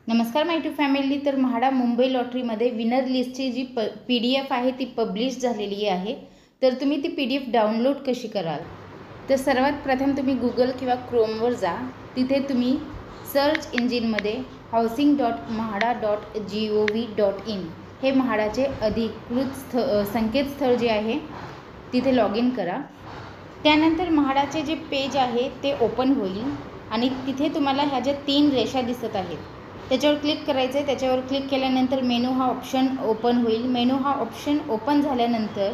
नमस्कार माय to family. तर MHADA Mumbai लॉटरीमध्ये winner लिस्टची जी PDF आहे ती पब्लिश झालेली आहे। तर तुम्ही ती PDF डाउनलोड कशी कराल? तर सर्वात प्रथम तुम्ही गूगल किंवा क्रोमवर जा। तिथे तुम्ही सर्च इंजिनमध्ये housing.mahada.gov.in हे म्हाडाचे अधिकृत संकेतस्थळ जे आहे तिथे लॉग इन करा। त्यानंतर म्हाडाचे जे पेज आहे ते ओपन होईल आणि तिथे तुम्हाला ह्या ज्या 3 रेषा दिसत आहेत त्याच्यावर क्लिक करायचं आहे। त्याच्यावर क्लिक केल्यानंतर मेनू हा ऑप्शन ओपन होईल। मेनू हा ऑप्शन ओपन झाल्यानंतर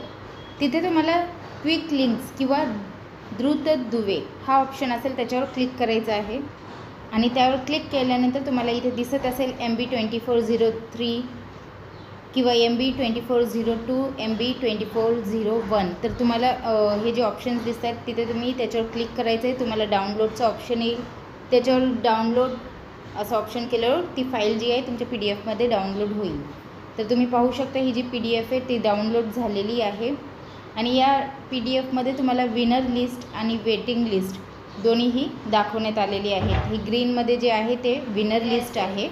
तिथे तुम्हाला क्विक लिंक्स किंवा द्रुत दुवे हा ऑप्शन असेल त्याच्यावर क्लिक करायचं आहे आणि त्यावर क्लिक केल्यानंतर तुम्हाला इथे दिसत असेल MB2403 किंवा MB2402 MB2401। तर तुम्हाला हे जे ऑप्शन्स दिसत आहेत तिथे तुम्ही त्याच्यावर क्लिक करायचं आहे। तुम्हाला डाउनलोडचं ऑप्शन येईल, त्याच्यावर डाउनलोड असं ऑप्शन केल्यावर ती फाईल जी आहे तुमच्या PDF मध्ये डाउनलोड होईल। तर तुम्ही पाहू शकता ही जी PDF आहे ती डाउनलोड झालेली आहे आणि या PDF मध्ये तुम्हाला विनर लिस्ट आणि वेटिंग लिस्ट दोन्हीही दाखवण्यात आलेली आहे। ही ग्रीनमध्ये जे आहे ते विनर लिस्ट आहे,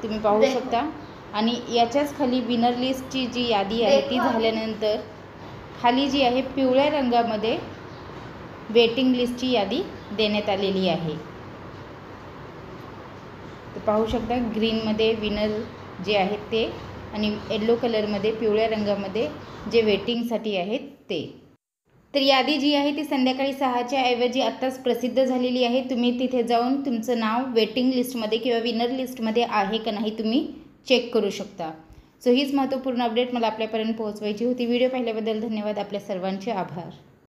तुम्ही पाहू शकता। आणि याच्याच खाली विनर लिस्टची जी यादी आहे ती झाल्यानंतर खाली जी आहे पिवळ्या रंगामध्ये वेटिंग लिस्टची यादी देण्यात आलेली आहे। तर पाहू शकता ग्रीनमध्ये विनर जे आहेत ते आणि येलो कलरमध्ये पिवळ्या रंगामध्ये जे वेटिंगसाठी आहेत ते। तर यादी जी आहे ती संध्याकाळी 6च्या ऐवजी आत्ताच प्रसिद्ध झालेली आहे। तुम्ही तिथे जाऊन तुमचं नाव वेटिंग लिस्टमध्ये किंवा विनर लिस्टमध्ये आहे का नाही तुम्ही चेक करू शकता। सो हीच महत्त्वपूर्ण अपडेट मला आपल्यापर्यंत पोहोचवायची होती। व्हिडिओ पाहिल्याबद्दल धन्यवाद। आपल्या सर्वांचे आभार।